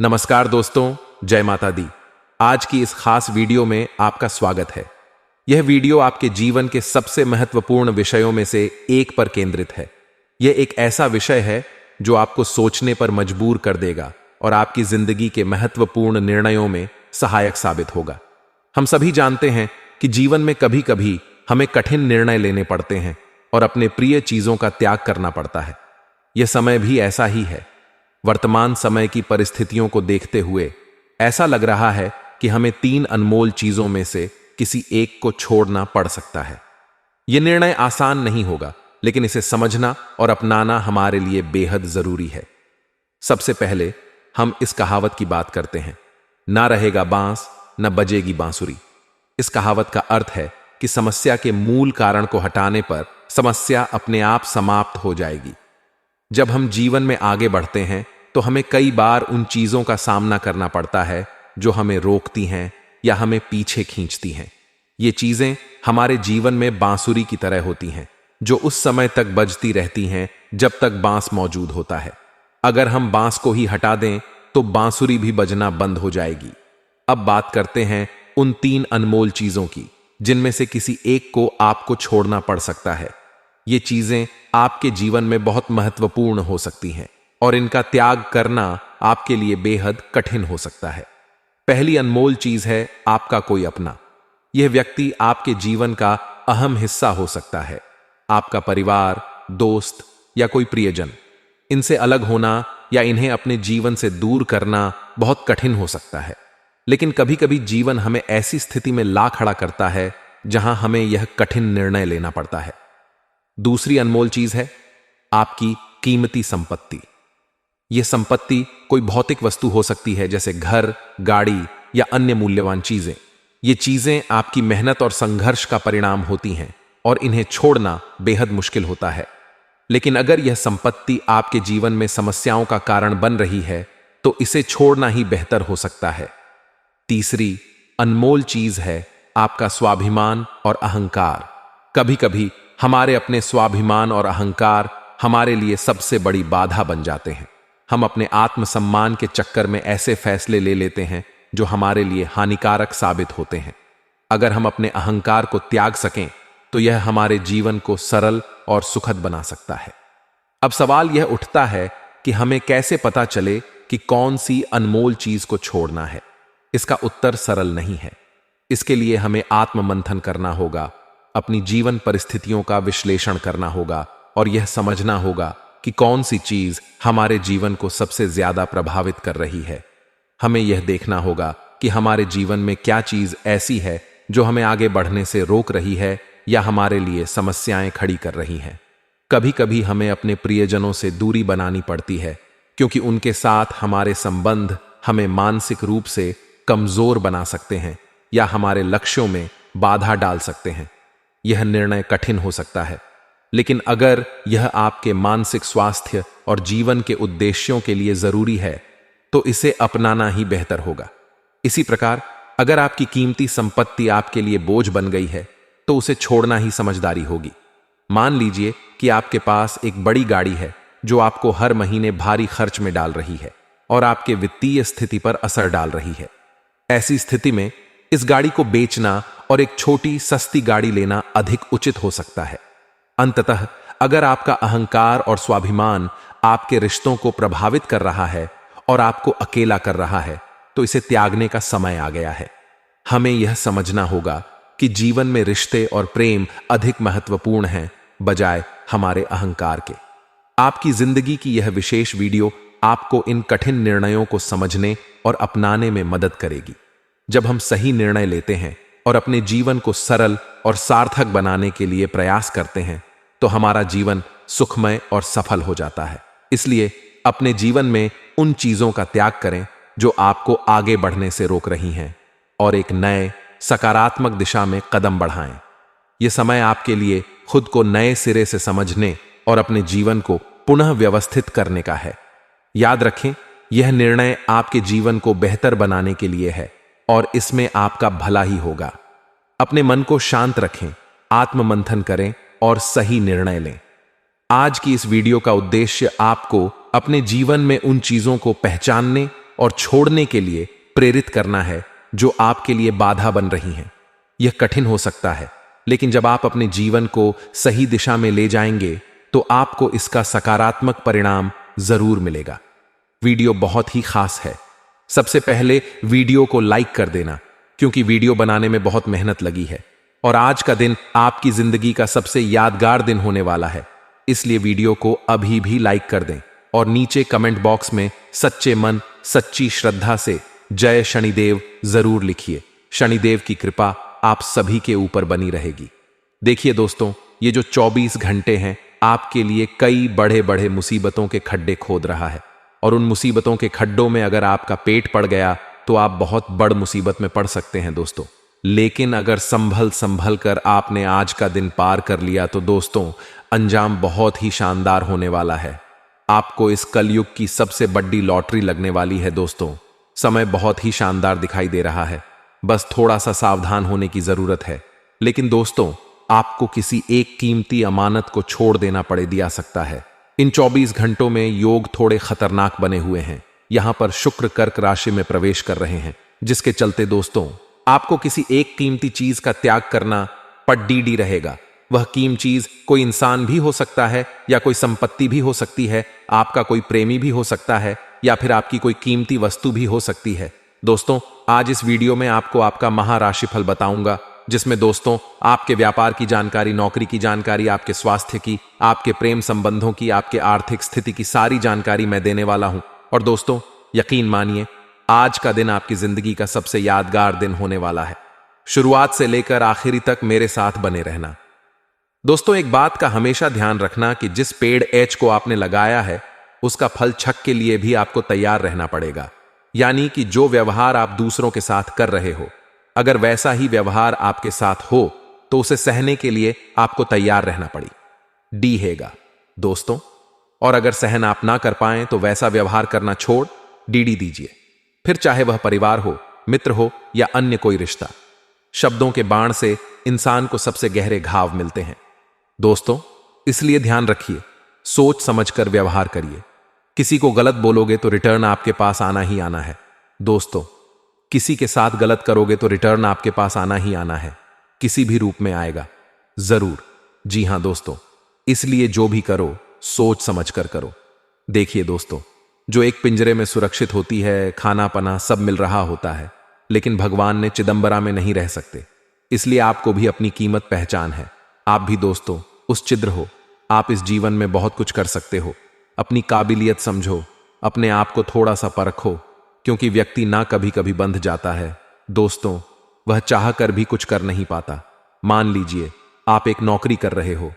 नमस्कार दोस्तों, जय माता दी। आज की इस खास वीडियो में आपका स्वागत है। यह वीडियो आपके जीवन के सबसे महत्वपूर्ण विषयों में से एक पर केंद्रित है। यह एक ऐसा विषय है जो आपको सोचने पर मजबूर कर देगा और आपकी जिंदगी के महत्वपूर्ण निर्णयों में सहायक साबित होगा। हम सभी जानते हैं कि जीवन में कभी कभी हमें कठिन निर्णय लेने पड़ते हैं और अपने प्रिय चीजों का त्याग करना पड़ता है। यह समय भी ऐसा ही है। वर्तमान समय की परिस्थितियों को देखते हुए ऐसा लग रहा है कि हमें 3 अनमोल चीजों में से किसी एक को छोड़ना पड़ सकता है। यह निर्णय आसान नहीं होगा, लेकिन इसे समझना और अपनाना हमारे लिए बेहद जरूरी है। सबसे पहले हम इस कहावत की बात करते हैं, ना रहेगा बांस न बजेगी बांसुरी। इस कहावत का अर्थ है कि समस्या के मूल कारण को हटाने पर समस्या अपने आप समाप्त हो जाएगी। जब हम जीवन में आगे बढ़ते हैं तो हमें कई बार उन चीजों का सामना करना पड़ता है जो हमें रोकती हैं या हमें पीछे खींचती हैं। ये चीजें हमारे जीवन में बांसुरी की तरह होती हैं, जो उस समय तक बजती रहती हैं जब तक बांस मौजूद होता है। अगर हम बांस को ही हटा दें तो बांसुरी भी बजना बंद हो जाएगी। अब बात करते हैं उन 3 अनमोल चीजों की, जिनमें से किसी एक को आपको छोड़ना पड़ सकता है। ये चीजें आपके जीवन में बहुत महत्वपूर्ण हो सकती हैं और इनका त्याग करना आपके लिए बेहद कठिन हो सकता है। पहली अनमोल चीज है आपका कोई अपना। यह व्यक्ति आपके जीवन का अहम हिस्सा हो सकता है। आपका परिवार, दोस्त या कोई प्रियजन। इनसे अलग होना या इन्हें अपने जीवन से दूर करना बहुत कठिन हो सकता है, लेकिन कभी कभी जीवन हमें ऐसी स्थिति में ला खड़ा करता है जहां हमें यह कठिन निर्णय लेना पड़ता है। दूसरी अनमोल चीज है आपकी कीमती संपत्ति। यह संपत्ति कोई भौतिक वस्तु हो सकती है, जैसे घर, गाड़ी या अन्य मूल्यवान चीजें। ये चीजें आपकी मेहनत और संघर्ष का परिणाम होती हैं और इन्हें छोड़ना बेहद मुश्किल होता है। लेकिन अगर यह संपत्ति आपके जीवन में समस्याओं का कारण बन रही है तो इसे छोड़ना ही बेहतर हो सकता है। तीसरी अनमोल चीज है आपका स्वाभिमान और अहंकार। कभी कभी हमारे अपने स्वाभिमान और अहंकार हमारे लिए सबसे बड़ी बाधा बन जाते हैं। हम अपने आत्मसम्मान के चक्कर में ऐसे फैसले ले लेते हैं जो हमारे लिए हानिकारक साबित होते हैं। अगर हम अपने अहंकार को त्याग सकें तो यह हमारे जीवन को सरल और सुखद बना सकता है। अब सवाल यह उठता है कि हमें कैसे पता चले कि कौन सी अनमोल चीज को छोड़ना है। इसका उत्तर सरल नहीं है। इसके लिए हमें आत्ममंथन करना होगा, अपनी जीवन परिस्थितियों का विश्लेषण करना होगा और यह समझना होगा कि कौन सी चीज हमारे जीवन को सबसे ज्यादा प्रभावित कर रही है। हमें यह देखना होगा कि हमारे जीवन में क्या चीज ऐसी है जो हमें आगे बढ़ने से रोक रही है या हमारे लिए समस्याएं खड़ी कर रही हैं। कभी कभी हमें अपने प्रियजनों से दूरी बनानी पड़ती है, क्योंकि उनके साथ हमारे संबंध हमें मानसिक रूप से कमजोर बना सकते हैं या हमारे लक्ष्यों में बाधा डाल सकते हैं। यह निर्णय कठिन हो सकता है, लेकिन अगर यह आपके मानसिक स्वास्थ्य और जीवन के उद्देश्यों के लिए जरूरी है तो इसे अपनाना ही बेहतर होगा। इसी प्रकार अगर आपकी कीमती संपत्ति आपके लिए बोझ बन गई है तो उसे छोड़ना ही समझदारी होगी। मान लीजिए कि आपके पास एक बड़ी गाड़ी है जो आपको हर महीने भारी खर्च में डाल रही है और आपके वित्तीय स्थिति पर असर डाल रही है। ऐसी स्थिति में इस गाड़ी को बेचना और एक छोटी सस्ती गाड़ी लेना अधिक उचित हो सकता है। अंततः अगर आपका अहंकार और स्वाभिमान आपके रिश्तों को प्रभावित कर रहा है और आपको अकेला कर रहा है तो इसे त्यागने का समय आ गया है। हमें यह समझना होगा कि जीवन में रिश्ते और प्रेम अधिक महत्वपूर्ण हैं बजाय हमारे अहंकार के। आपकी जिंदगी की यह विशेष वीडियो आपको इन कठिन निर्णयों को समझने और अपनाने में मदद करेगी। जब हम सही निर्णय लेते हैं और अपने जीवन को सरल और सार्थक बनाने के लिए प्रयास करते हैं तो हमारा जीवन सुखमय और सफल हो जाता है। इसलिए अपने जीवन में उन चीजों का त्याग करें जो आपको आगे बढ़ने से रोक रही हैं और एक नए सकारात्मक दिशा में कदम बढ़ाएं। यह समय आपके लिए खुद को नए सिरे से समझने और अपने जीवन को पुनः व्यवस्थित करने का है। याद रखें, यह निर्णय आपके जीवन को बेहतर बनाने के लिए है और इसमें आपका भला ही होगा। अपने मन को शांत रखें, आत्ममंथन करें और सही निर्णय लें। आज की इस वीडियो का उद्देश्य आपको अपने जीवन में उन चीजों को पहचानने और छोड़ने के लिए प्रेरित करना है जो आपके लिए बाधा बन रही हैं। यह कठिन हो सकता है, लेकिन जब आप अपने जीवन को सही दिशा में ले जाएंगे तो आपको इसका सकारात्मक परिणाम जरूर मिलेगा। वीडियो बहुत ही खास है। सबसे पहले वीडियो को लाइक कर देना, क्योंकि वीडियो बनाने में बहुत मेहनत लगी है और आज का दिन आपकी जिंदगी का सबसे यादगार दिन होने वाला है। इसलिए वीडियो को अभी भी लाइक कर दें और नीचे कमेंट बॉक्स में सच्चे मन सच्ची श्रद्धा से जय शनिदेव जरूर लिखिए। शनिदेव की कृपा आप सभी के ऊपर बनी रहेगी। देखिए दोस्तों, ये जो 24 घंटे हैं आपके लिए कई बड़े बड़े मुसीबतों के खड्डे खोद रहा है, और उन मुसीबतों के खड्डों में अगर आपका पेट पड़ गया तो आप बहुत बड़ मुसीबत में पड़ सकते हैं दोस्तों। लेकिन अगर संभल कर आपने आज का दिन पार कर लिया तो दोस्तों अंजाम बहुत ही शानदार होने वाला है। आपको इस कलयुग की सबसे बड़ी लॉटरी लगने वाली है दोस्तों। समय बहुत ही शानदार दिखाई दे रहा है, बस थोड़ा सा सावधान होने की जरूरत है। लेकिन दोस्तों आपको किसी एक कीमती अमानत को छोड़ देना दिया सकता है। इन 24 घंटों में योग थोड़े खतरनाक बने हुए हैं। यहां पर शुक्र कर्क राशि में प्रवेश कर रहे हैं, जिसके चलते दोस्तों आपको किसी एक कीमती चीज का त्याग करना पड्डीडी रहेगा। वह कीमती चीज कोई इंसान भी हो सकता है या कोई संपत्ति भी हो सकती है, आपका कोई प्रेमी भी हो सकता है या फिर आपकी कोई कीमती वस्तु भी हो सकती है। दोस्तों आज इस वीडियो में आपको आपका महाराशिफल बताऊंगा, जिसमें दोस्तों आपके व्यापार की जानकारी, नौकरी की जानकारी, आपके स्वास्थ्य की, आपके प्रेम संबंधों की, आपके आर्थिक स्थिति की सारी जानकारी मैं देने वाला हूं। और दोस्तों यकीन मानिए आज का दिन आपकी जिंदगी का सबसे यादगार दिन होने वाला है। शुरुआत से लेकर आखिरी तक मेरे साथ बने रहना। दोस्तों एक बात का हमेशा ध्यान रखना कि जिस पेड़ एच को आपने लगाया है उसका फल छक के लिए भी आपको तैयार रहना पड़ेगा। यानी कि जो व्यवहार आप दूसरों के साथ कर रहे हो, अगर वैसा ही व्यवहार आपके साथ हो तो उसे सहने के लिए आपको तैयार रहना पड़ी डी हैगा दोस्तों। और अगर सहन आप ना कर पाएं तो वैसा व्यवहार करना छोड़ डीडी दीजिए, फिर चाहे वह परिवार हो, मित्र हो या अन्य कोई रिश्ता। शब्दों के बाण से इंसान को सबसे गहरे घाव मिलते हैं दोस्तों, इसलिए ध्यान रखिए, सोच समझकर व्यवहार करिए। किसी को गलत बोलोगे तो रिटर्न आपके पास आना ही आना है दोस्तों। किसी के साथ गलत करोगे तो रिटर्न आपके पास आना ही आना है, किसी भी रूप में आएगा जरूर। जी हां दोस्तों, इसलिए जो भी करो सोच समझकर करो। देखिए दोस्तों, जो एक पिंजरे में सुरक्षित होती है, खाना पना सब मिल रहा होता है, लेकिन भगवान ने चिदंबरा में नहीं रह सकते। इसलिए आपको भी अपनी कीमत पहचान है। आप भी दोस्तों उस छिद्र हो। आप इस जीवन में बहुत कुछ कर सकते हो। अपनी काबिलियत समझो, अपने आप को थोड़ा सा परखो, क्योंकि व्यक्ति ना कभी कभी बंध जाता है दोस्तों, वह चाह कर भी कुछ कर नहीं पाता। मान लीजिए आप एक नौकरी कर रहे हो,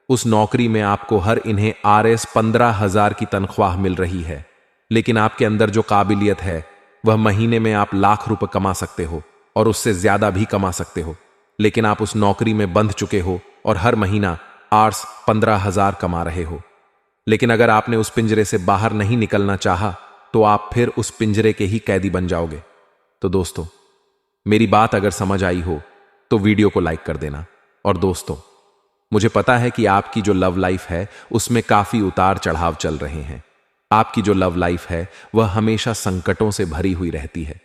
उस नौकरी में आपको हर इन्हें RS 15,000 की तनख्वाह मिल रही है, लेकिन आपके अंदर जो काबिलियत है वह महीने में आप लाख रुपए कमा सकते हो और उससे ज्यादा भी कमा सकते हो। लेकिन आप उस नौकरी में बंध चुके हो और हर महीना RS 15,000 कमा रहे हो। लेकिन अगर आपने उस पिंजरे से बाहर नहीं निकलना चाहा तो आप फिर उस पिंजरे के ही कैदी बन जाओगे। तो दोस्तों मेरी बात अगर समझ आई हो तो वीडियो को लाइक कर देना। और दोस्तों मुझे पता है कि आपकी जो लव लाइफ है उसमें काफी उतार चढ़ाव चल रहे हैं। आपकी जो लव लाइफ है वह हमेशा संकटों से भरी हुई रहती है,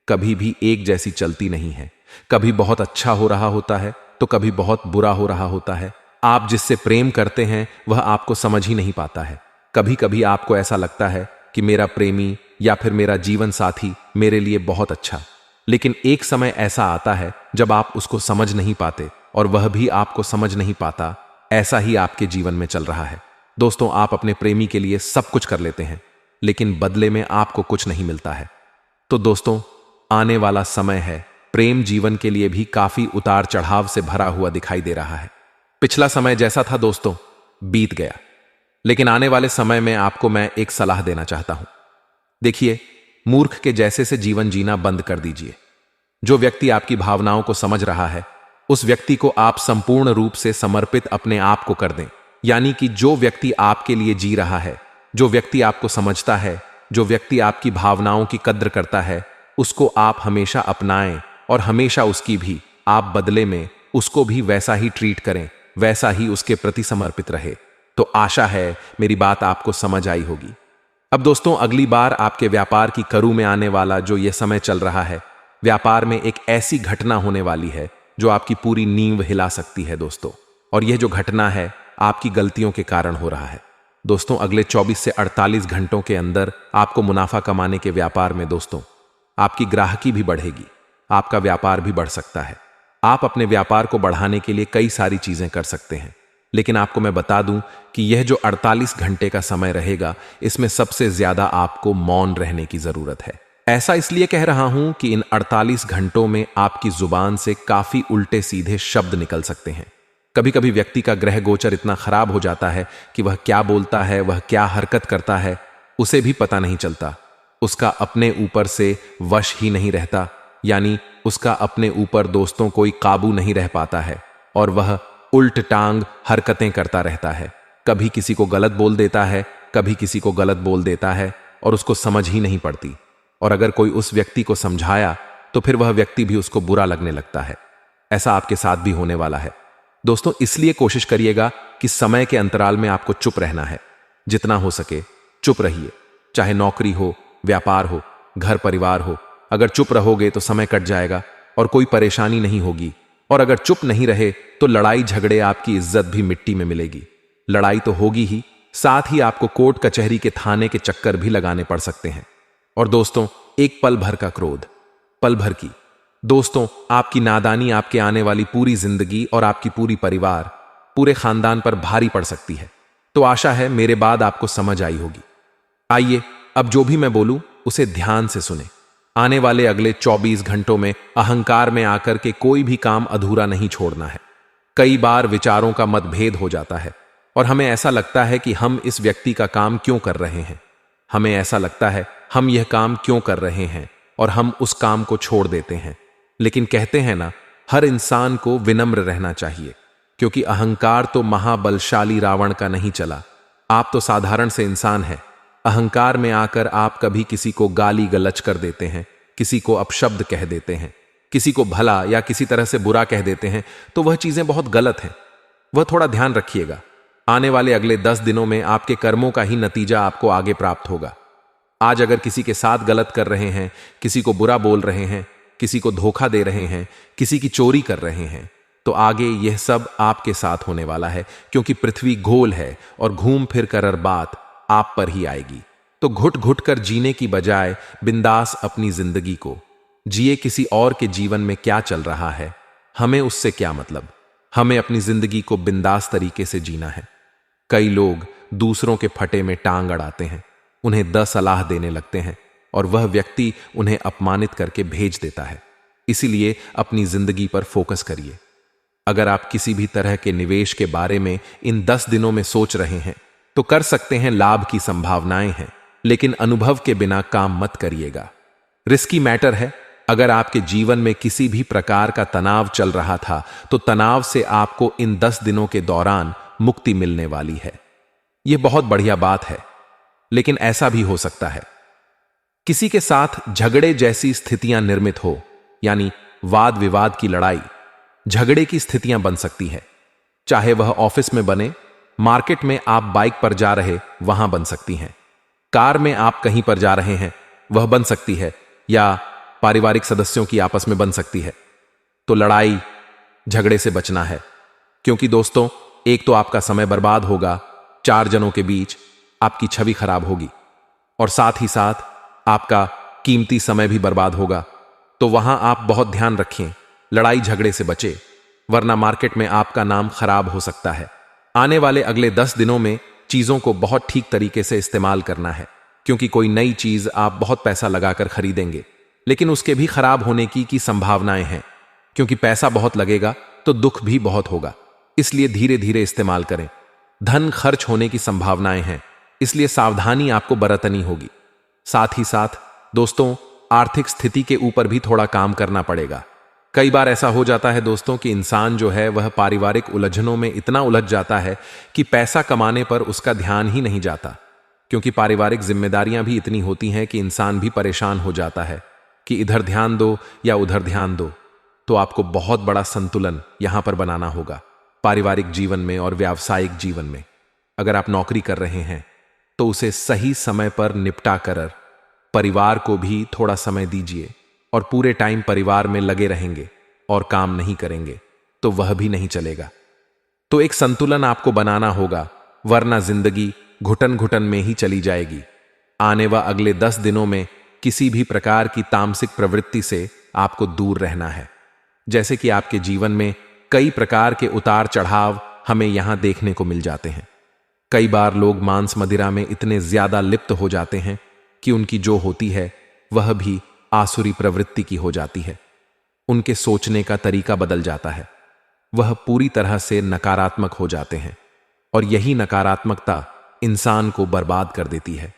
कभी भी एक जैसी चलती नहीं है। कभी बहुत अच्छा हो रहा होता है तो कभी बहुत बुरा हो रहा होता है। आप जिससे प्रेम करते हैं वह आपको समझ ही नहीं पाता है। कभी कभी आपको ऐसा लगता है कि मेरा प्रेमी या फिर मेरा जीवन साथी मेरे लिए बहुत अच्छा, लेकिन एक समय ऐसा आता है जब आप उसको समझ नहीं पाते और वह भी आपको समझ नहीं पाता। ऐसा ही आपके जीवन में चल रहा है दोस्तों। आप अपने प्रेमी के लिए सब कुछ कर लेते हैं, लेकिन बदले में आपको कुछ नहीं मिलता है। तो दोस्तों आने वाला समय है, प्रेम जीवन के लिए भी काफी उतार चढ़ाव से भरा हुआ दिखाई दे रहा है। पिछला समय जैसा था दोस्तों बीत गया, लेकिन आने वाले समय में आपको मैं एक सलाह देना चाहता हूं। देखिए, मूर्ख के जैसे से जीवन जीना बंद कर दीजिए। जो व्यक्ति आपकी भावनाओं को समझ रहा है उस व्यक्ति को आप संपूर्ण रूप से समर्पित अपने आप को कर दें। यानी कि जो व्यक्ति आपके लिए जी रहा है, जो व्यक्ति आपको समझता है, जो व्यक्ति आपकी भावनाओं की कद्र करता है, उसको आप हमेशा अपनाएं और हमेशा उसकी भी आप बदले में उसको भी वैसा ही ट्रीट करें, वैसा ही उसके प्रति समर्पित रहे। तो आशा है मेरी बात आपको समझ आई होगी। अब दोस्तों, अगली बार आपके व्यापार की करू में आने वाला जो यह समय चल रहा है, व्यापार में एक ऐसी घटना होने वाली है जो आपकी पूरी नींव हिला सकती है दोस्तों। और यह जो घटना है आपकी गलतियों के कारण हो रहा है दोस्तों। अगले 24 से 48 घंटों के अंदर आपको मुनाफा कमाने के व्यापार में दोस्तों आपकी ग्राहकी भी बढ़ेगी, आपका व्यापार भी बढ़ सकता है। आप अपने व्यापार को बढ़ाने के लिए कई सारी चीजें कर सकते हैं, लेकिन आपको मैं बता दूं कि यह जो 48 घंटे का समय रहेगा, इसमें सबसे ज्यादा आपको मौन रहने की जरूरत है। ऐसा इसलिए कह रहा हूं कि इन 48 घंटों में आपकी जुबान से काफी उल्टे सीधे शब्द निकल सकते हैं। कभी कभी व्यक्ति का ग्रह गोचर इतना खराब हो जाता है कि वह क्या बोलता है, वह क्या हरकत करता है, उसे भी पता नहीं चलता। उसका अपने ऊपर से वश ही नहीं रहता, यानी उसका अपने ऊपर दोस्तों कोई काबू नहीं रह पाता है और वह उल्ट टांग हरकतें करता रहता है। कभी किसी को गलत बोल देता है, कभी किसी को गलत बोल देता है और उसको समझ ही नहीं पड़ती। और अगर कोई उस व्यक्ति को समझाया तो फिर वह व्यक्ति भी उसको बुरा लगने लगता है। ऐसा आपके साथ भी होने वाला है दोस्तों। इसलिए कोशिश करिएगा कि समय के अंतराल में आपको चुप रहना है। जितना हो सके चुप रहिए, चाहे नौकरी हो, व्यापार हो, घर परिवार हो। अगर चुप रहोगे तो समय कट जाएगा और कोई परेशानी नहीं होगी। और अगर चुप नहीं रहे तो लड़ाई झगड़े, आपकी इज्जत भी मिट्टी में मिलेगी। लड़ाई तो होगी ही, साथ ही आपको कोर्ट कचहरी के थाने के चक्कर भी लगाने पड़ सकते हैं। और दोस्तों, एक पल भर का क्रोध, पल भर की दोस्तों आपकी नादानी आपके आने वाली पूरी जिंदगी और आपकी पूरी परिवार, पूरे खानदान पर भारी पड़ सकती है। तो आशा है मेरे बाद आपको समझ आई होगी। आइए अब जो भी मैं बोलूं उसे ध्यान से सुने। आने वाले अगले 24 घंटों में अहंकार में आकर के कोई भी काम अधूरा नहीं छोड़ना है। कई बार विचारों का मतभेद हो जाता है और हमें ऐसा लगता है कि हम इस व्यक्ति का काम क्यों कर रहे हैं। हमें ऐसा लगता है हम यह काम क्यों कर रहे हैं और हम उस काम को छोड़ देते हैं। लेकिन कहते हैं ना, हर इंसान को विनम्र रहना चाहिए, क्योंकि अहंकार तो महाबलशाली रावण का नहीं चला। आप तो साधारण से इंसान हैं। अहंकार में आकर आप कभी किसी को गाली गलच कर देते हैं, किसी को अपशब्द कह देते हैं, किसी को भला या किसी तरह से बुरा कह देते हैं, तो वह चीजें बहुत गलत हैं। वह थोड़ा ध्यान रखिएगा। आने वाले अगले 10 दिनों में आपके कर्मों का ही नतीजा आपको आगे प्राप्त होगा। आज अगर किसी के साथ गलत कर रहे हैं, किसी को बुरा बोल रहे हैं, किसी को धोखा दे रहे हैं, किसी की चोरी कर रहे हैं, तो आगे यह सब आपके साथ होने वाला है, क्योंकि पृथ्वी गोल है और घूम फिर कर बात आप पर ही आएगी। तो घुट घुट कर जीने की बजाय बिंदास अपनी जिंदगी को जिए। किसी और के जीवन में क्या चल रहा है, हमें उससे क्या मतलब। हमें अपनी जिंदगी को बिंदास तरीके से जीना है। कई लोग दूसरों के फटे में टांग अड़ाते हैं, उन्हें 10 सलाह देने लगते हैं और वह व्यक्ति उन्हें अपमानित करके भेज देता है। इसीलिए अपनी जिंदगी पर फोकस करिए। अगर आप किसी भी तरह के निवेश के बारे में इन 10 दिनों में सोच रहे हैं तो कर सकते हैं, लाभ की संभावनाएं हैं, लेकिन अनुभव के बिना काम मत करिएगा। रिस्की मैटर है। अगर आपके जीवन में किसी भी प्रकार का तनाव चल रहा था तो तनाव से आपको इन 10 दिनों के दौरान मुक्ति मिलने वाली है। यह बहुत बढ़िया बात है। लेकिन ऐसा भी हो सकता है किसी के साथ झगड़े जैसी स्थितियां निर्मित हो, यानी वाद विवाद की लड़ाई, झगड़े की स्थितियां बन सकती है। चाहे वह ऑफिस में बने, मार्केट में आप बाइक पर जा रहे वहां बन सकती हैं, कार में आप कहीं पर जा रहे हैं वह बन सकती है, या पारिवारिक सदस्यों की आपस में बन सकती है। तो लड़ाई झगड़े से बचना है, क्योंकि दोस्तों एक तो आपका समय बर्बाद होगा, 4 जनों के बीच आपकी छवि खराब होगी, और साथ ही साथ आपका कीमती समय भी बर्बाद होगा। तो वहां आप बहुत ध्यान रखें, लड़ाई झगड़े से बचे, वरना मार्केट में आपका नाम खराब हो सकता है। आने वाले अगले 10 दिनों में चीजों को बहुत ठीक तरीके से इस्तेमाल करना है, क्योंकि कोई नई चीज आप बहुत पैसा लगाकर खरीदेंगे, लेकिन उसके भी खराब होने की संभावनाएं हैं, क्योंकि पैसा बहुत लगेगा तो दुख भी बहुत होगा। इसलिए धीरे धीरे इस्तेमाल करें। धन खर्च होने की संभावनाएं हैं, इसलिए सावधानी आपको बरतनी होगी। साथ ही साथ दोस्तों आर्थिक स्थिति के ऊपर भी थोड़ा काम करना पड़ेगा। कई बार ऐसा हो जाता है दोस्तों कि इंसान जो है वह पारिवारिक उलझनों में इतना उलझ जाता है कि पैसा कमाने पर उसका ध्यान ही नहीं जाता, क्योंकि पारिवारिक जिम्मेदारियां भी इतनी होती हैं कि इंसान भी परेशान हो जाता है कि इधर ध्यान दो या उधर ध्यान दो। तो आपको बहुत बड़ा संतुलन यहां पर बनाना होगा, पारिवारिक जीवन में और व्यावसायिक जीवन में। अगर आप नौकरी कर रहे हैं तो उसे सही समय पर निपटा कर परिवार को भी थोड़ा समय दीजिए और पूरे टाइम परिवार में लगे रहेंगे और काम नहीं करेंगे तो वह भी नहीं चलेगा। तो एक संतुलन आपको बनाना होगा, वरना जिंदगी घुटन घुटन में ही चली जाएगी। आने व अगले 10 दिनों में किसी भी प्रकार की तामसिक प्रवृत्ति से आपको दूर रहना है। जैसे कि आपके जीवन में कई प्रकार के उतार चढ़ाव हमें यहां देखने को मिल जाते हैं। कई बार लोग मांस मदिरा में इतने ज्यादा लिप्त हो जाते हैं कि उनकी जो होती है वह भी आसुरी प्रवृत्ति की हो जाती है। उनके सोचने का तरीका बदल जाता है, वह पूरी तरह से नकारात्मक हो जाते हैं और यही नकारात्मकता इंसान को बर्बाद कर देती है।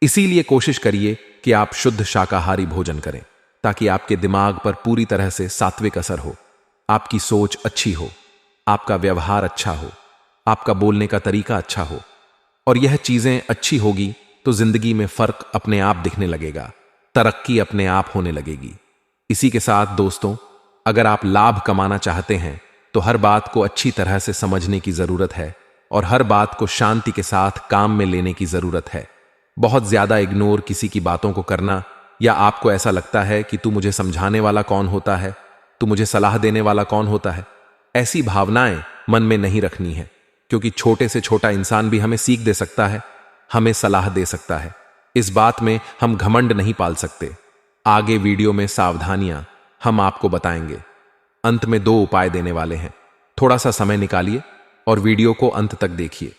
इसीलिए कोशिश करिए कि आप शुद्ध शाकाहारी भोजन करें ताकि आपके दिमाग पर पूरी तरह से सात्विक असर हो, आपकी सोच अच्छी हो, आपका व्यवहार अच्छा हो, आपका बोलने का तरीका अच्छा हो। और यह चीजें अच्छी होगी तो जिंदगी में फर्क अपने आप दिखने लगेगा, तरक्की अपने आप होने लगेगी। इसी के साथ दोस्तों, अगर आप लाभ कमाना चाहते हैं तो हर बात को अच्छी तरह से समझने की जरूरत है और हर बात को शांति के साथ काम में लेने की जरूरत है। बहुत ज्यादा इग्नोर किसी की बातों को करना, या आपको ऐसा लगता है कि तू मुझे समझाने वाला कौन होता है, तू मुझे सलाह देने वाला कौन होता है, ऐसी भावनाएं मन में नहीं रखनी है, क्योंकि छोटे से छोटा इंसान भी हमें सीख दे सकता है, हमें सलाह दे सकता है। इस बात में हम घमंड नहीं पाल सकते। आगे वीडियो में सावधानियां हम आपको बताएंगे। अंत में 2 उपाय देने वाले हैं, थोड़ा सा समय निकालिए और वीडियो को अंत तक देखिए।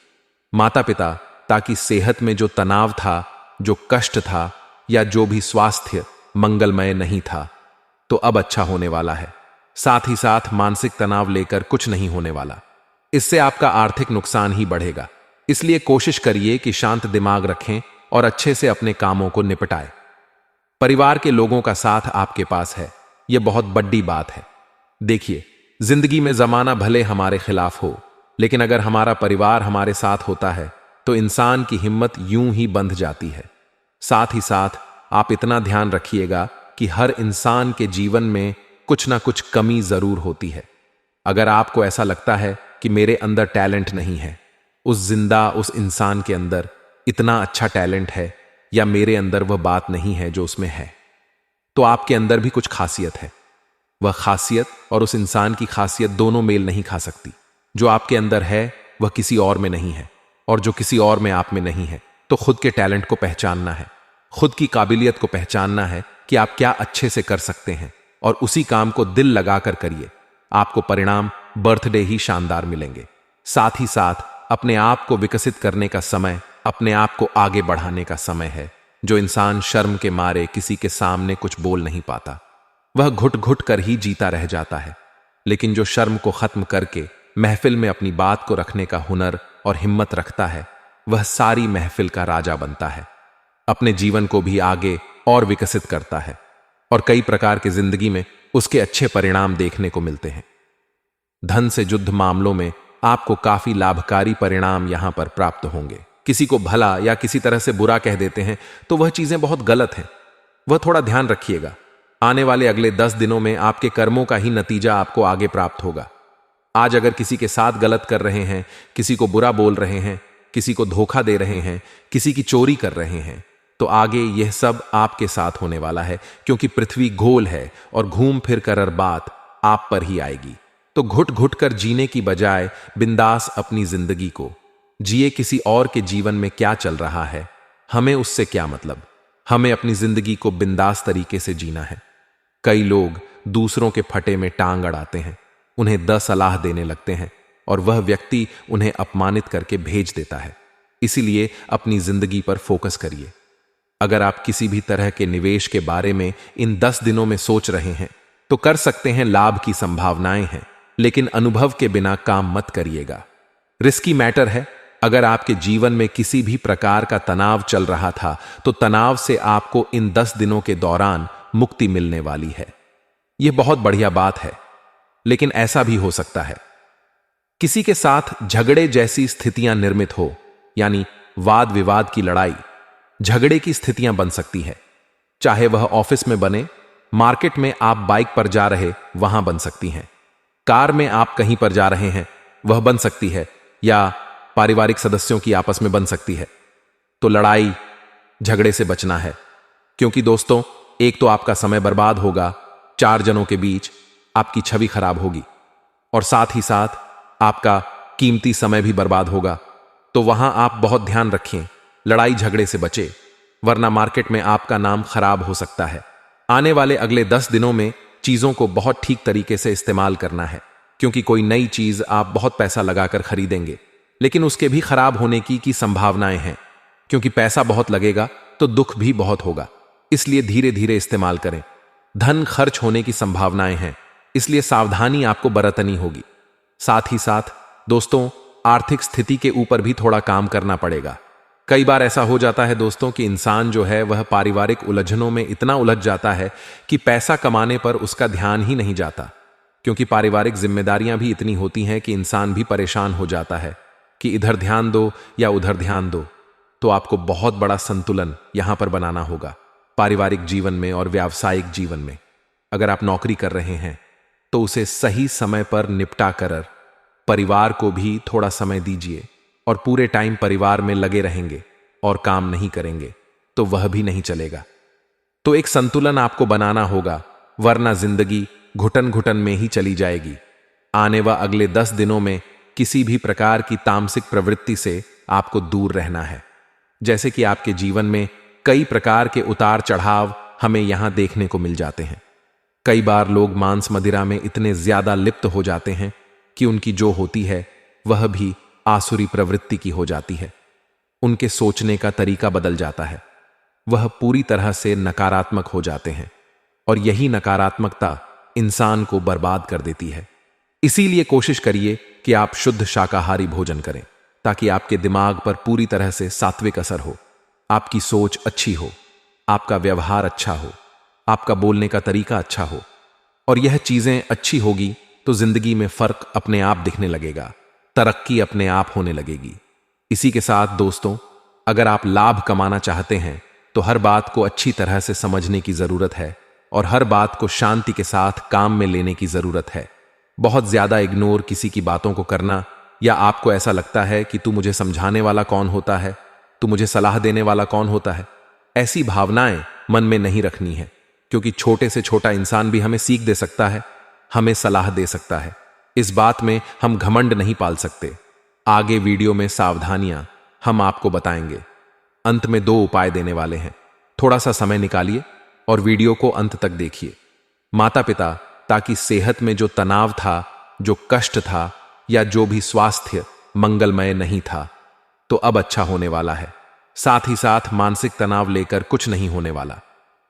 माता पिता, ताकि सेहत में जो तनाव था, जो कष्ट था, या जो भी स्वास्थ्य मंगलमय नहीं था, तो अब अच्छा होने वाला है। साथ ही साथ मानसिक तनाव लेकर कुछ नहीं होने वाला, इससे आपका आर्थिक नुकसान ही बढ़ेगा। इसलिए कोशिश करिए कि शांत दिमाग रखें और अच्छे से अपने कामों को निपटाएं। परिवार के लोगों का साथ आपके पास है, यह बहुत बड़ी बात है। देखिए, जिंदगी में जमाना भले हमारे खिलाफ हो, लेकिन अगर हमारा परिवार हमारे साथ होता है तो इंसान की हिम्मत यूं ही बंध जाती है। साथ ही साथ आप इतना ध्यान रखिएगा कि हर इंसान के जीवन में कुछ ना कुछ कमी जरूर होती है। अगर आपको ऐसा लगता है कि मेरे अंदर टैलेंट नहीं है, उस इंसान के अंदर इतना अच्छा टैलेंट है, या मेरे अंदर वह बात नहीं है जो उसमें है, तो आपके अंदर भी कुछ खासियत है। वह खासियत और उस इंसान की खासियत दोनों मेल नहीं खा सकती। जो आपके अंदर है वह किसी और में नहीं है, और जो किसी और में आप में नहीं है। तो खुद के टैलेंट को पहचानना है, खुद की काबिलियत को पहचानना है कि आप क्या अच्छे से कर सकते हैं, और उसी काम को दिल लगाकर करिए। आपको परिणाम बर्थडे ही शानदार मिलेंगे। साथ ही साथ अपने आप को विकसित करने का समय, अपने आप को आगे बढ़ाने का समय है। जो इंसान शर्म के मारे किसी के सामने कुछ बोल नहीं पाता, वह घुट घुट कर ही जीता रह जाता है। लेकिन जो शर्म को खत्म करके महफिल में अपनी बात को रखने का हुनर और हिम्मत रखता है, वह सारी महफिल का राजा बनता है, अपने जीवन को भी आगे और विकसित करता है, और कई प्रकार के जिंदगी में उसके अच्छे परिणाम देखने को मिलते हैं। धन से जुद्ध मामलों में आपको काफी लाभकारी परिणाम यहां पर प्राप्त होंगे। किसी को भला या किसी तरह से बुरा कह देते हैं तो वह चीजें बहुत गलत हैं, वह थोड़ा ध्यान रखिएगा। आने वाले अगले 10 दिनों में आपके कर्मों का ही नतीजा आपको आगे प्राप्त होगा। आज अगर किसी के साथ गलत कर रहे हैं, किसी को बुरा बोल रहे हैं, किसी को धोखा दे रहे हैं, किसी की चोरी कर रहे हैं, तो आगे यह सब आपके साथ होने वाला है, क्योंकि पृथ्वी गोल है और घूम फिर कर बात आप पर ही आएगी। तो घुट घुट कर जीने की बजाय बिंदास अपनी जिंदगी को जिए। किसी और के जीवन में क्या चल रहा है, हमें उससे क्या मतलब। हमें अपनी जिंदगी को बिंदास तरीके से जीना है। कई लोग दूसरों के फटे में टांग अड़ाते हैं, उन्हें 10 सलाह देने लगते हैं और वह व्यक्ति उन्हें अपमानित करके भेज देता है। इसीलिए अपनी जिंदगी पर फोकस करिए। अगर आप किसी भी तरह के निवेश के बारे में इन 10 दिनों में सोच रहे हैं तो कर सकते हैं, लाभ की संभावनाएं हैं, लेकिन अनुभव के बिना काम मत करिएगा। रिस्की मैटर है। अगर आपके जीवन में किसी भी प्रकार का तनाव चल रहा था तो तनाव से आपको इन 10 दिनों के दौरान मुक्ति मिलने वाली है। यह बहुत बढ़िया बात है। लेकिन ऐसा भी हो सकता है किसी के साथ झगड़े जैसी स्थितियां निर्मित हो, यानी वाद विवाद की लड़ाई, झगड़े की स्थितियां बन सकती है। चाहे वह ऑफिस में बने, मार्केट में आप बाइक पर जा रहे वहां बन सकती हैं, कार में आप कहीं पर जा रहे हैं वह बन सकती है, या पारिवारिक सदस्यों की आपस में बन सकती है। तो लड़ाई झगड़े से बचना है। क्योंकि दोस्तों, एक तो आपका समय बर्बाद होगा, 4 जनों के बीच आपकी छवि खराब होगी, और साथ ही साथ आपका कीमती समय भी बर्बाद होगा। तो वहां आप बहुत ध्यान रखें, लड़ाई झगड़े से बचे, वरना मार्केट में आपका नाम खराब हो सकता है। आने वाले अगले 10 दिनों में चीजों को बहुत ठीक तरीके से इस्तेमाल करना है, क्योंकि कोई नई चीज आप बहुत पैसा लगाकर खरीदेंगे, लेकिन उसके भी खराब होने की संभावनाएं हैं। क्योंकि पैसा बहुत लगेगा तो दुख भी बहुत होगा, इसलिए धीरे धीरे इस्तेमाल करें। धन खर्च होने की संभावनाएं हैं, इसलिए सावधानी आपको बरतनी होगी। साथ ही साथ दोस्तों, आर्थिक स्थिति के ऊपर भी थोड़ा काम करना पड़ेगा। कई बार ऐसा हो जाता है दोस्तों कि इंसान जो है वह पारिवारिक उलझनों में इतना उलझ जाता है कि पैसा कमाने पर उसका ध्यान ही नहीं जाता। क्योंकि पारिवारिक जिम्मेदारियां भी इतनी होती हैं कि इंसान भी परेशान हो जाता है कि इधर ध्यान दो या उधर ध्यान दो। तो आपको बहुत बड़ा संतुलन यहां पर बनाना होगा पारिवारिक जीवन में और व्यावसायिक जीवन में। अगर आप नौकरी कर रहे हैं तो उसे सही समय पर निपटा कर परिवार को भी थोड़ा समय दीजिए, और पूरे टाइम परिवार में लगे रहेंगे और काम नहीं करेंगे तो वह भी नहीं चलेगा। तो एक संतुलन आपको बनाना होगा, वरना जिंदगी घुटन घुटन में ही चली जाएगी। आने व अगले 10 दिनों में किसी भी प्रकार की तामसिक प्रवृत्ति से आपको दूर रहना है। जैसे कि आपके जीवन में कई प्रकार के उतार चढ़ाव हमें यहां देखने को मिल जाते हैं। कई बार लोग मांस मदिरा में इतने ज्यादा लिप्त हो जाते हैं कि उनकी जो होती है वह भी आसुरी प्रवृत्ति की हो जाती है। उनके सोचने का तरीका बदल जाता है, वह पूरी तरह से नकारात्मक हो जाते हैं, और यही नकारात्मकता इंसान को बर्बाद कर देती है। इसीलिए कोशिश करिए कि आप शुद्ध शाकाहारी भोजन करें, ताकि आपके दिमाग पर पूरी तरह से सात्विक असर हो, आपकी सोच अच्छी हो, आपका व्यवहार अच्छा हो, आपका बोलने का तरीका अच्छा हो। और यह चीजें अच्छी होगी तो जिंदगी में फर्क अपने आप दिखने लगेगा, तरक्की अपने आप होने लगेगी। इसी के साथ दोस्तों, अगर आप लाभ कमाना चाहते हैं तो हर बात को अच्छी तरह से समझने की जरूरत है, और हर बात को शांति के साथ काम में लेने की जरूरत है। बहुत ज्यादा इग्नोर किसी की बातों को करना, या आपको ऐसा लगता है कि तू मुझे समझाने वाला कौन होता है, तू मुझे सलाह देने वाला कौन होता है, ऐसी भावनाएं मन में नहीं रखनी है। क्योंकि छोटे से छोटा इंसान भी हमें सीख दे सकता है, हमें सलाह दे सकता है। इस बात में हम घमंड नहीं पाल सकते। आगे वीडियो में सावधानियां हम आपको बताएंगे। अंत में 2 उपाय देने वाले हैं, थोड़ा सा समय निकालिए और वीडियो को अंत तक देखिए। माता पिता, ताकि सेहत में जो तनाव था, जो कष्ट था, या जो भी स्वास्थ्य मंगलमय नहीं था, तो अब अच्छा होने वाला है। साथ ही साथ मानसिक तनाव लेकर कुछ नहीं होने वाला,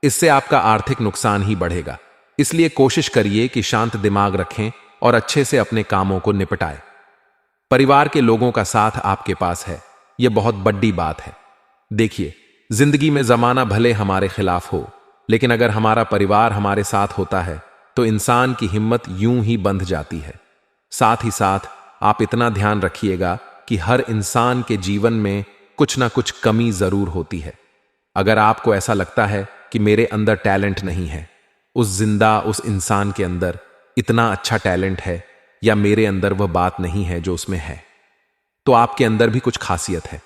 इससे आपका आर्थिक नुकसान ही बढ़ेगा। इसलिए कोशिश करिए कि शांत दिमाग रखें और अच्छे से अपने कामों को निपटाएं। परिवार के लोगों का साथ आपके पास है, यह बहुत बड़ी बात है। देखिए, जिंदगी में जमाना भले हमारे खिलाफ हो, लेकिन अगर हमारा परिवार हमारे साथ होता है तो इंसान की हिम्मत यूं ही बंध जाती है। साथ ही साथ आप इतना ध्यान रखिएगा कि हर इंसान के जीवन में कुछ ना कुछ कमी जरूर होती है। अगर आपको ऐसा लगता है कि मेरे अंदर टैलेंट नहीं है, उस इंसान के अंदर इतना अच्छा टैलेंट है, या मेरे अंदर वह बात नहीं है जो उसमें है, तो आपके अंदर भी कुछ खासियत है।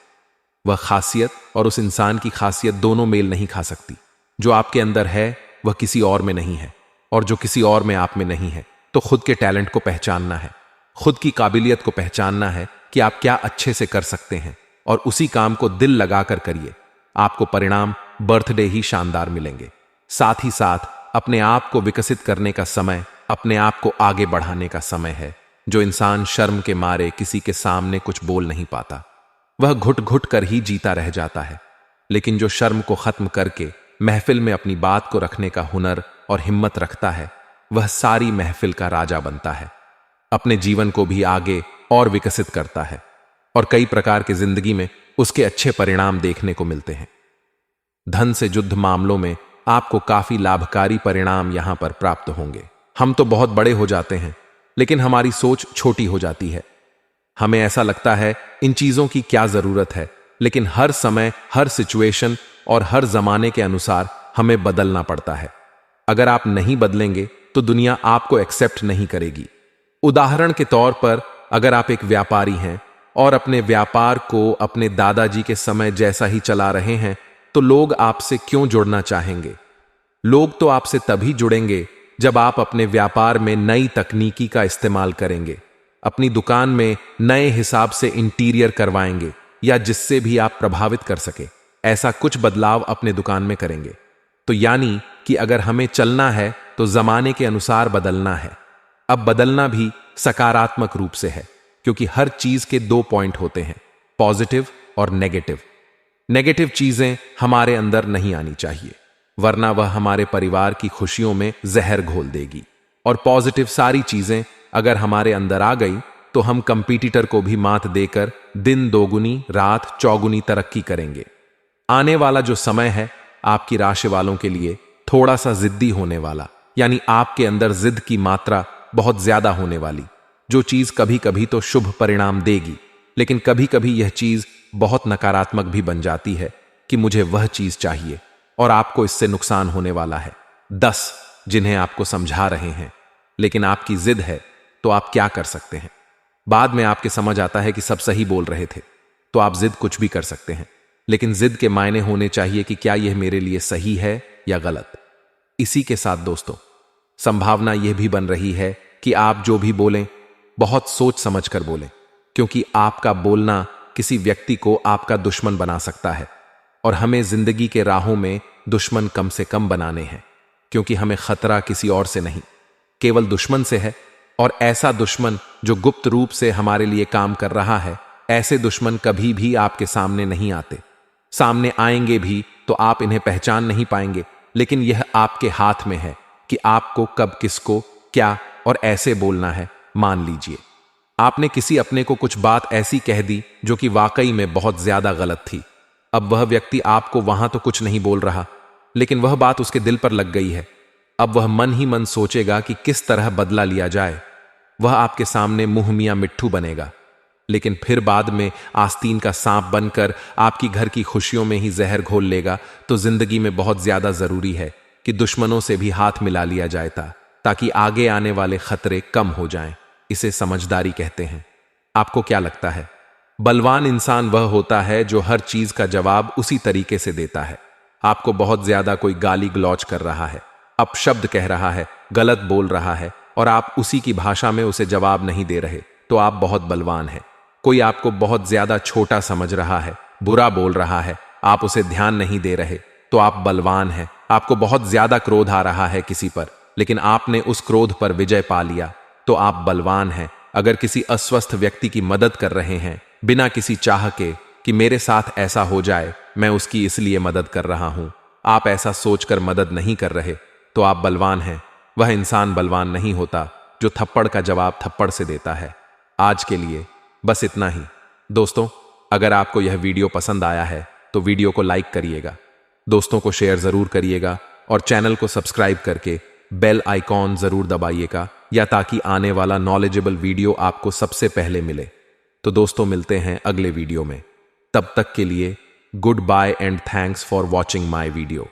वह खासियत और उस इंसान की खासियत दोनों मेल नहीं खा सकती। जो आपके अंदर है वह किसी और में नहीं है, और जो किसी और में आप में नहीं है। तो खुद के टैलेंट को पहचानना है, खुद की काबिलियत को पहचानना है कि आप क्या अच्छे से कर सकते हैं, और उसी काम को दिल लगाकर करिए। आपको परिणाम बर्थडे ही शानदार मिलेंगे। साथ ही साथ अपने आप को विकसित करने का समय, अपने आप को आगे बढ़ाने का समय है। जो इंसान शर्म के मारे किसी के सामने कुछ बोल नहीं पाता, वह घुट घुट कर ही जीता रह जाता है। लेकिन जो शर्म को खत्म करके महफिल में अपनी बात को रखने का हुनर और हिम्मत रखता है, वह सारी महफिल का राजा बनता है, अपने जीवन को भी आगे और विकसित करता है, और कई प्रकार के जिंदगी में उसके अच्छे परिणाम देखने को मिलते हैं। धन से जुद्ध मामलों में आपको काफी लाभकारी परिणाम यहां पर प्राप्त होंगे। हम तो बहुत बड़े हो जाते हैं, लेकिन हमारी सोच छोटी हो जाती है। हमें ऐसा लगता है इन चीजों की क्या जरूरत है, लेकिन हर समय, हर सिचुएशन और हर जमाने के अनुसार हमें बदलना पड़ता है। अगर आप नहीं बदलेंगे तो दुनिया आपको एक्सेप्ट नहीं करेगी। उदाहरण के तौर पर, अगर आप एक व्यापारी हैं और अपने व्यापार को अपने दादाजी के समय जैसा ही चला रहे हैं, तो लोग आपसे क्यों जुड़ना चाहेंगे? लोग तो आपसे तभी जुड़ेंगे जब आप अपने व्यापार में नई तकनीकी का इस्तेमाल करेंगे, अपनी दुकान में नए हिसाब से इंटीरियर करवाएंगे, या जिससे भी आप प्रभावित कर सके ऐसा कुछ बदलाव अपने दुकान में करेंगे। तो यानी कि अगर हमें चलना है तो जमाने के अनुसार बदलना है। अब बदलना भी सकारात्मक रूप से है, क्योंकि हर चीज के दो पॉइंट होते हैं, पॉजिटिव और नेगेटिव। नेगेटिव चीजें हमारे अंदर नहीं आनी चाहिए, वरना वह हमारे परिवार की खुशियों में जहर घोल देगी। और पॉजिटिव सारी चीजें अगर हमारे अंदर आ गई तो हम कंपटीटर को भी मात देकर दिन दोगुनी रात चौगुनी तरक्की करेंगे। आने वाला जो समय है आपकी राशि वालों के लिए थोड़ा सा जिद्दी होने वाला, यानी आपके अंदर जिद की मात्रा बहुत ज्यादा होने वाली, जो चीज कभी कभी तो शुभ परिणाम देगी, लेकिन कभी कभी यह चीज बहुत नकारात्मक भी बन जाती है कि मुझे वह चीज चाहिए और आपको इससे नुकसान होने वाला है। 10 जिन्हें आपको समझा रहे हैं, लेकिन आपकी जिद है, तो आप क्या कर सकते हैं? बाद में आपके समझ आता है कि सब सही बोल रहे थे, तो आप जिद कुछ भी कर सकते हैं, लेकिन जिद के मायने होने चाहिए कि क्या यह मेरे लिए सही है या गलत। इसी के साथ दोस्तों, संभावना यह भी बन रही है कि आप जो भी बोलें बहुत सोच समझ कर बोलें, क्योंकि आपका बोलना किसी व्यक्ति को आपका दुश्मन बना सकता है। और हमें जिंदगी के राहों में दुश्मन कम से कम बनाने हैं, क्योंकि हमें खतरा किसी और से नहीं, केवल दुश्मन से है। और ऐसा दुश्मन जो गुप्त रूप से हमारे लिए काम कर रहा है, ऐसे दुश्मन कभी भी आपके सामने नहीं आते। सामने आएंगे भी तो आप इन्हें पहचान नहीं पाएंगे, लेकिन यह आपके हाथ में है कि आपको कब किसको क्या और ऐसे बोलना है। मान लीजिए आपने किसी अपने को कुछ बात ऐसी कह दी जो कि वाकई में बहुत ज्यादा गलत थी। अब वह व्यक्ति आपको वहां तो कुछ नहीं बोल रहा, लेकिन वह बात उसके दिल पर लग गई है। अब वह मन ही मन सोचेगा कि किस तरह बदला लिया जाए। वह आपके सामने मुंह मियां मिट्ठू बनेगा, लेकिन फिर बाद में आस्तीन का सांप बनकर आपकी घर की खुशियों में ही जहर घोल लेगा। तो जिंदगी में बहुत ज्यादा जरूरी है कि दुश्मनों से भी हाथ मिला लिया जाए ताकि आगे आने वाले खतरे कम हो जाएं। इसे समझदारी कहते हैं। आपको क्या लगता है? बलवान इंसान वह होता है जो हर चीज का जवाब उसी तरीके से देता है। आपको बहुत ज्यादा कोई गाली गलौज कर रहा है, अपशब्द कह रहा है, गलत बोल रहा है, और आप उसी की भाषा में उसे जवाब नहीं दे रहे, तो आप बहुत बलवान हैं। कोई आपको बहुत ज्यादा छोटा समझ रहा है, बुरा बोल रहा है, आप उसे ध्यान नहीं दे रहे, तो आप बलवान हैं। आपको बहुत ज्यादा क्रोध आ रहा है किसी पर, लेकिन आपने उस क्रोध पर विजय पा लिया, तो आप बलवान हैं। अगर किसी अस्वस्थ व्यक्ति की मदद कर रहे हैं बिना किसी चाह के कि मेरे साथ ऐसा हो जाए, मैं उसकी इसलिए मदद कर रहा हूं, आप ऐसा सोचकर मदद नहीं कर रहे, तो आप बलवान हैं। वह इंसान बलवान नहीं होता जो थप्पड़ का जवाब थप्पड़ से देता है। आज के लिए बस इतना ही दोस्तों। अगर आपको यह वीडियो पसंद आया है तो वीडियो को लाइक करिएगा, दोस्तों को शेयर जरूर करिएगा, और चैनल को सब्सक्राइब करके बेल आइकॉन जरूर दबाइएगा, या ताकि आने वाला नॉलेजेबल वीडियो आपको सबसे पहले मिले। तो दोस्तों, मिलते हैं अगले वीडियो में। तब तक के लिए good bye and thanks for watching my video.